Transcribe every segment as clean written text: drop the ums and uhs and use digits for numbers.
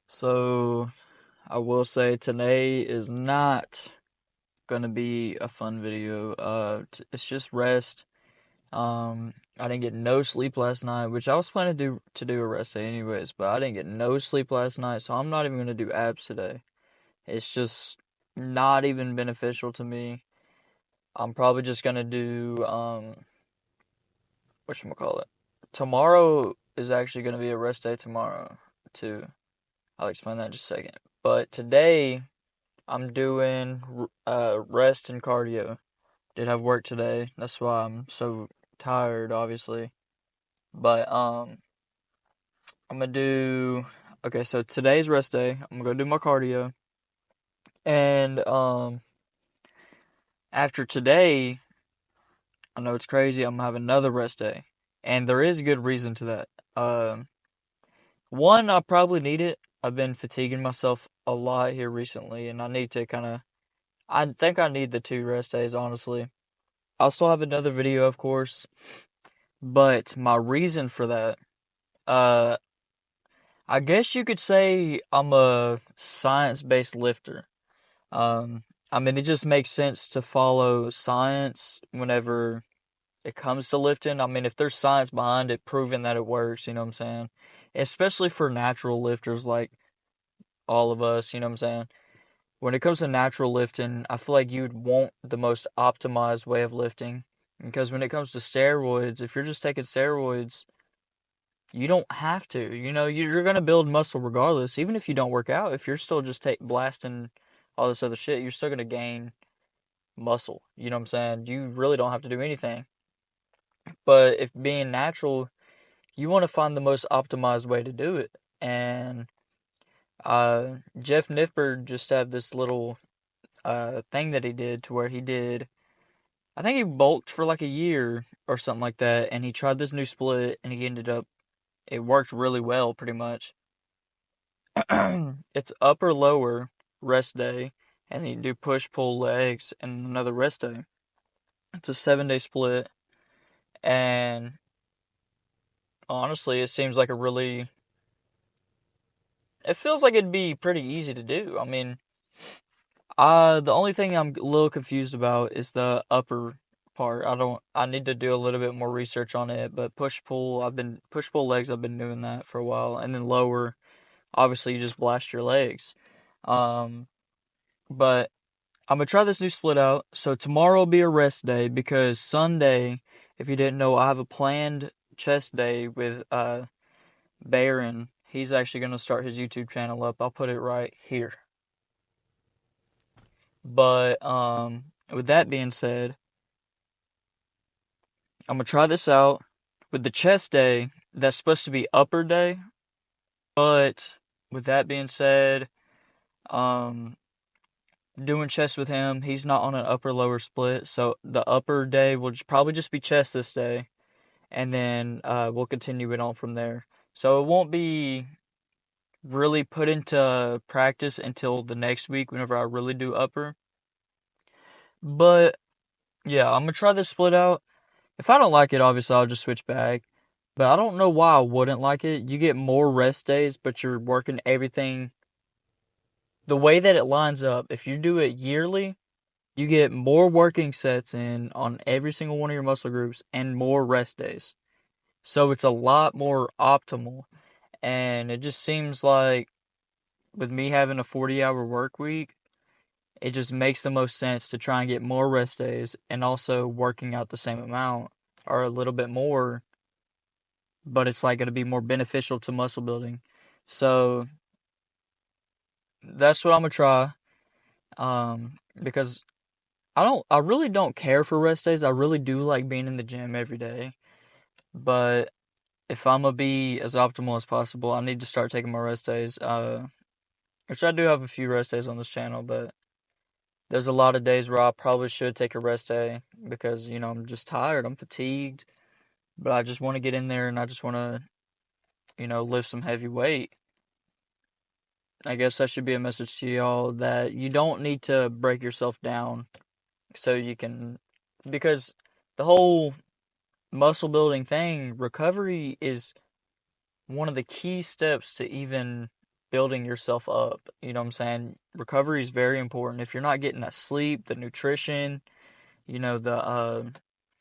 So I will say today is not gonna be a fun video. It's just rest. I didn't get no sleep last night, which I was planning to do a rest day anyways, but I didn't get no sleep last night, so I'm not even gonna do abs today. It's just not even beneficial to me. I'm probably just gonna do whatchamacallit. Tomorrow is actually gonna be a rest day tomorrow too. I'll explain that in just a second. But today I'm doing rest and cardio. Did have work today. That's why I'm so tired, obviously. But I'm gonna do. Okay, so today's rest day. I'm gonna go do my cardio, and after today, I know it's crazy. I'm gonna have another rest day, and there is a good reason to that. One, I probably need it. I've been fatiguing myself a lot here recently, and I need to kind of. I think I need the 2 rest days, honestly. I'll still have another video, of course, but my reason for that, uh, I guess you could say I'm a science-based lifter. Um, I mean, it just makes sense to follow science whenever it comes to lifting. I mean, if there's science behind it, proving that it works, you know what I'm saying? Especially for natural lifters like all of us, you know what I'm saying? When it comes to natural lifting, I feel like you'd want the most optimized way of lifting. Because when it comes to steroids, if you're just taking steroids, you don't have to. You know, you're going to build muscle regardless. Even if you don't work out, if you're still just blasting all this other shit, you're still going to gain muscle. You know what I'm saying? You really don't have to do anything. But if being natural, you want to find the most optimized way to do it. And Jeff Nippard just had this little thing that he did to where he did, I think he bulked for like a year or something like that, and he tried this new split, and he ended up, it worked really well, pretty much. It's upper lower rest day, and then you do push pull legs and another rest day. It's a 7 day split, and honestly, it seems like it feels like it'd be pretty easy to do. I mean, the only thing I'm a little confused about is the upper part. I need to do a little bit more research on it, but push pull legs, I've been doing that for a while, and then lower, obviously you just blast your legs. Um, but I'm gonna try this new split out. So tomorrow will be a rest day because Sunday, if you didn't know, I have a planned chest day with Baron. He's actually gonna start his YouTube channel up. I'll put it right here. But with that being said, I'm gonna try this out with the chest day. That's supposed to be upper day, but with that being said, um, doing chest with him, he's not on an upper lower split, so the upper day will probably just be chest this day, and then we'll continue it on from there. So it won't be really put into practice until the next week whenever I really do upper. But yeah, I'm gonna try this split out. If I don't like it, obviously I'll just switch back. But I don't know why I wouldn't like it. You get more rest days, but you're working everything the way that it lines up. If you do it yearly, you get more working sets in on every single one of your muscle groups and more rest days. So it's a lot more optimal. And it just seems like with me having a 40-hour work week, it just makes the most sense to try and get more rest days and also working out the same amount or a little bit more, but it's like going to be more beneficial to muscle building. So that's what I'm gonna try. Because I really don't care for rest days. I really do like being in the gym every day. But if I'm gonna be as optimal as possible, I need to start taking my rest days. Which I do have a few rest days on this channel, but there's a lot of days where I probably should take a rest day because, I'm just tired, I'm fatigued, but I just want to get in there and I just want to, lift some heavy weight. I guess that should be a message to y'all that you don't need to break yourself down so you can, because the whole muscle building thing, recovery is one of the key steps to even building yourself up. You know what I'm saying? Recovery is very important. If you're not getting that sleep, the nutrition, the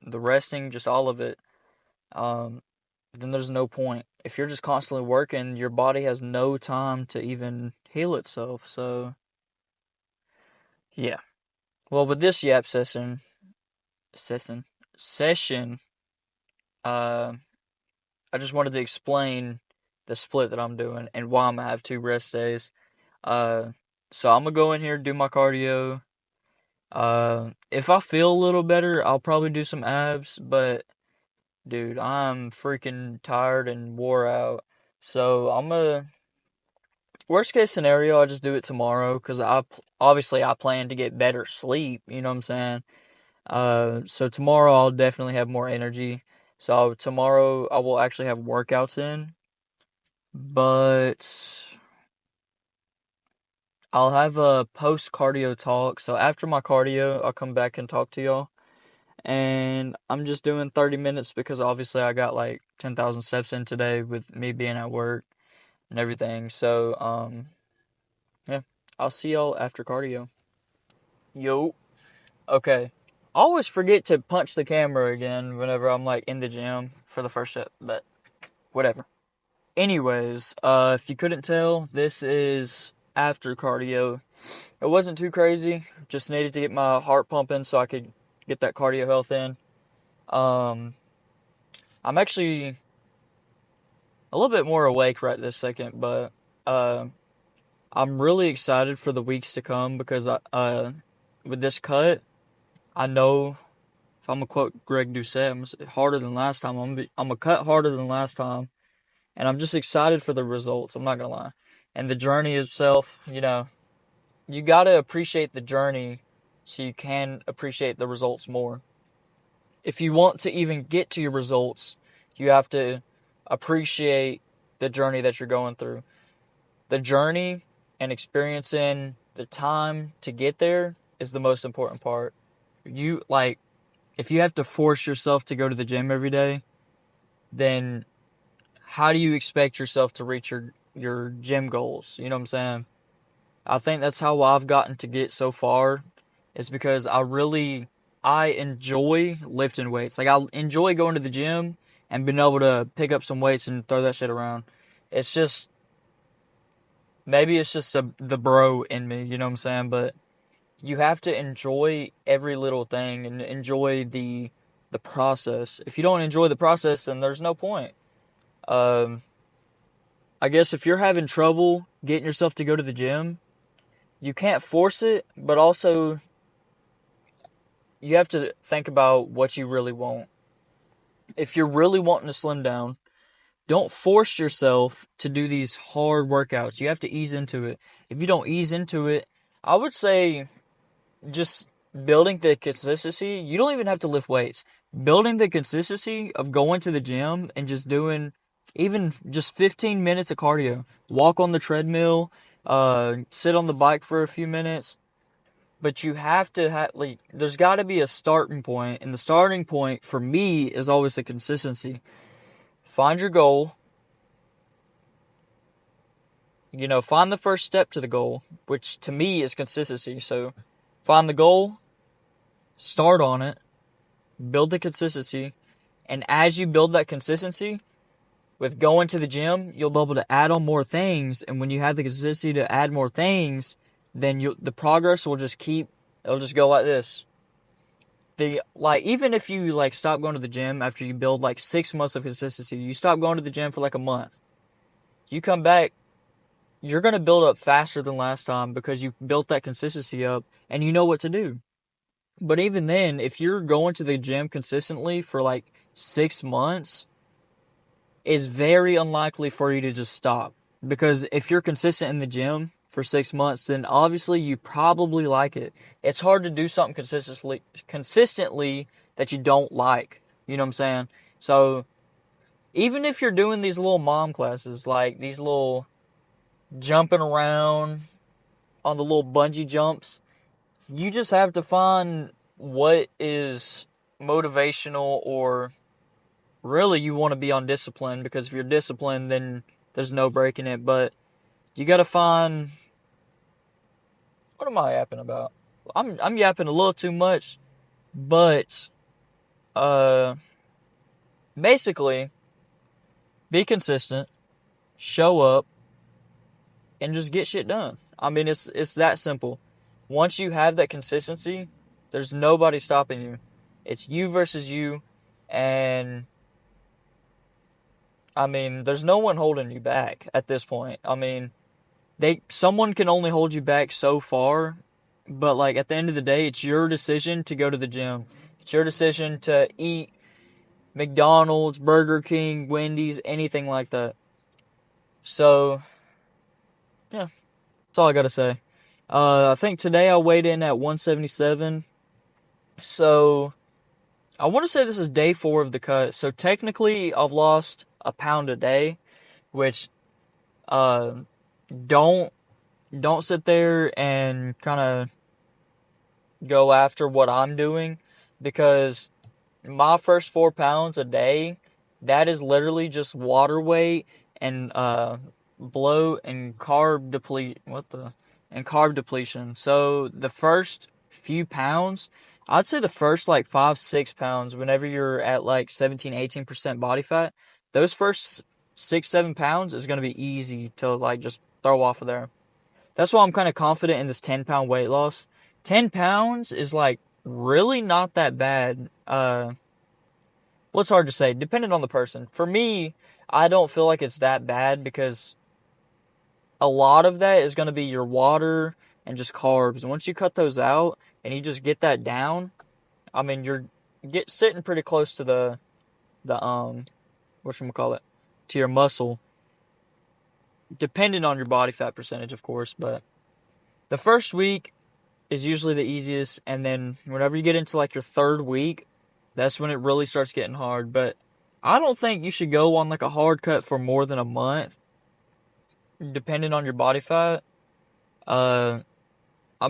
resting, just all of it, then there's no point. If you're just constantly working, your body has no time to even heal itself. So, yeah. Well, with this yap session, uh, I just wanted to explain the split that I'm doing and why I'm gonna have 2 rest days. Uh, so I'm gonna go in here, do my cardio. If I feel a little better, I'll probably do some abs, but dude, I'm freaking tired and wore out. So worst case scenario, I'll just do it tomorrow because obviously I plan to get better sleep. You know what I'm saying? So tomorrow I'll definitely have more energy. So tomorrow I will actually have workouts in, but I'll have a post cardio talk. So after my cardio, I'll come back and talk to y'all. And I'm just doing 30 minutes because obviously I got like 10,000 steps in today with me being at work and everything. So, yeah, I'll see y'all after cardio. Yo. Okay. I always forget to punch the camera again whenever I'm like in the gym for the first set, but whatever. Anyways, if you couldn't tell, this is after cardio. It wasn't too crazy. Just needed to get my heart pumping so I could get that cardio health in. I'm actually a little bit more awake right this second, but I'm really excited for the weeks to come because with this cut, I know if I'm gonna quote Greg Doucette, I'm harder than last time. I'm gonna cut harder than last time, and I'm just excited for the results. I'm not gonna lie, and the journey itself. You gotta appreciate the journey so you can appreciate the results more. If you want to even get to your results, you have to appreciate the journey that you're going through. The journey and experiencing the time to get there is the most important part. If you have to force yourself to go to the gym every day, then how do you expect yourself to reach your gym goals? You know what I'm saying? I think that's how I've gotten to get so far is because I enjoy lifting weights. Like I enjoy going to the gym and being able to pick up some weights and throw that shit around. It's just maybe it's just the bro in me, you know what I'm saying? But you have to enjoy every little thing and enjoy the process. If you don't enjoy the process, then there's no point. Um, I guess if you're having trouble getting yourself to go to the gym, you can't force it, but also you have to think about what you really want. If you're really wanting to slim down, don't force yourself to do these hard workouts. You have to ease into it. If you don't ease into it, I would say just building the consistency. You don't even have to lift weights. Building the consistency of going to the gym and just doing even just 15 minutes of cardio. Walk on the treadmill, sit on the bike for a few minutes. But you have to there's got to be a starting point, and the starting point for me is always the consistency. Find your goal. Find the first step to the goal, which to me is consistency. So, find the goal, start on it, build the consistency, and as you build that consistency, with going to the gym, you'll be able to add on more things, and when you have the consistency to add more things, then the progress will it'll just go like this. Even if you stop going to the gym after you build 6 months of consistency, you stop going to the gym for a month. You come back, you're going to build up faster than last time because you built that consistency up and you know what to do. But even then, if you're going to the gym consistently for 6 months, it's very unlikely for you to just stop. Because if you're consistent in the gym for 6 months, then obviously you probably like it. It's hard to do something consistently that you don't like. You know what I'm saying? So even if you're doing these little mom classes, like these little jumping around on the little bungee jumps, you just have to find what is motivational, or really you want to be on discipline, because if you're disciplined, then there's no breaking it. But You gotta find, what am I yapping about? I'm yapping a little too much, but uh basically be consistent, show up, and just get shit done. I mean, it's that simple. Once you have that consistency, there's nobody stopping you. It's you versus you, and I mean, there's no one holding you back at this point. I mean, someone can only hold you back so far, but like at the end of the day, it's your decision to go to the gym. It's your decision to eat McDonald's, Burger King, Wendy's, anything like that. So, yeah, that's all I gotta say. I think today I weighed in at 177. So, I want to say this is day 4 of the cut. So, technically, I've lost a pound a day, which, uh, don't, don't sit there and kind of go after what I'm doing, because my first 4 pounds a day, that is literally just water weight and bloat and carb depletion. So the first few pounds, I'd say the first like 5-6 pounds, whenever you're at like 17-18% body fat, those first 6-7 pounds is gonna be easy to like just throw off of there. That's why I'm kind of confident in this 10-pound weight loss. 10 pounds is like really not that bad. Well, it's hard to say, depending on the person. For me, I don't feel like it's that bad because a lot of that is going to be your water and just carbs. And once you cut those out and you just get that down, I mean, you're sitting pretty close to the whatchamacallit, to your muscle, depending on your body fat percentage, of course. But the first week is usually the easiest, and then whenever you get into like your 3rd week, that's when it really starts getting hard. But I don't think you should go on like a hard cut for more than a month, depending on your body fat. I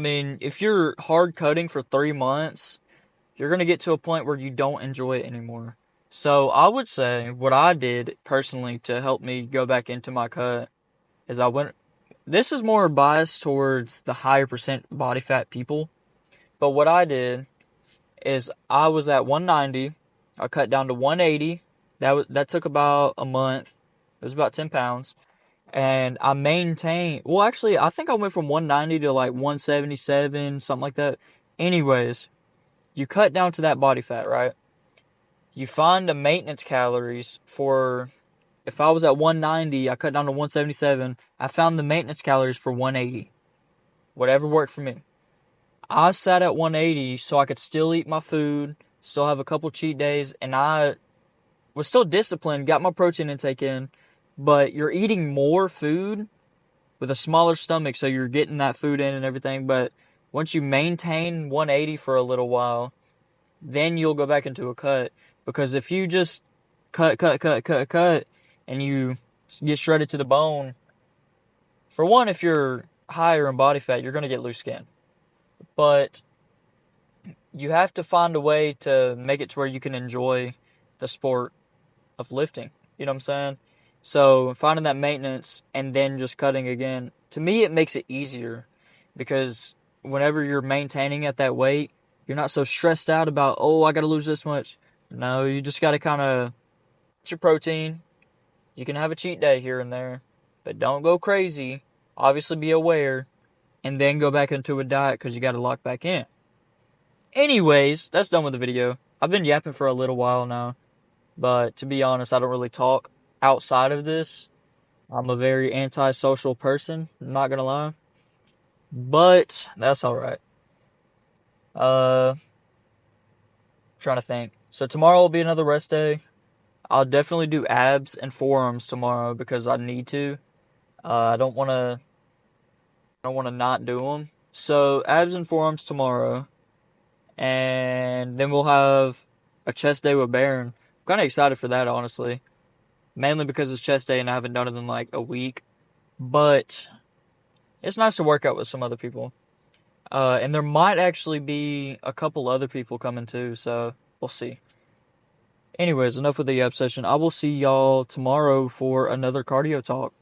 mean, if you're hard cutting for 3 months, you're going to get to a point where you don't enjoy it anymore. So I would say what I did personally to help me go back into my cut is this is more biased towards the higher percent body fat people. But what I did is I was at 190. I cut down to 180. That took about a month. It was about 10 pounds. And I maintained, well, actually, I think I went from 190 to like 177, something like that. Anyways, you cut down to that body fat, right? You find the maintenance calories for, if I was at 190, I cut down to 177. I found the maintenance calories for 180. Whatever worked for me. I sat at 180 so I could still eat my food, still have a couple cheat days, and I was still disciplined, got my protein intake in, but you're eating more food with a smaller stomach, so you're getting that food in and everything. But once you maintain 180 for a little while, then you'll go back into a cut. Because if you just cut, and you get shredded to the bone, for one, if you're higher in body fat, you're going to get loose skin. But you have to find a way to make it to where you can enjoy the sport of lifting. You know what I'm saying? So finding that maintenance and then just cutting again, to me, it makes it easier, because whenever you're maintaining at that weight, you're not so stressed out about, oh, I got to lose this much. No, you just got to kind of get your protein. You can have a cheat day here and there, but don't go crazy. Obviously be aware, and then go back into a diet because you got to lock back in. Anyways, that's done with the video. I've been yapping for a little while now, but to be honest, I don't really talk outside of this. I'm a very antisocial person, not gonna lie. But that's alright. Trying to think. So tomorrow will be another rest day. I'll definitely do abs and forearms tomorrow because I need to. I don't wanna not do them. So abs and forearms tomorrow, and then we'll have a chest day with Baron. I'm kind of excited for that, honestly. Mainly because it's chest day and I haven't done it in like a week. But it's nice to work out with some other people. And there might actually be a couple other people coming too, so we'll see. Anyways, enough with the ab session. I will see y'all tomorrow for another cardio talk.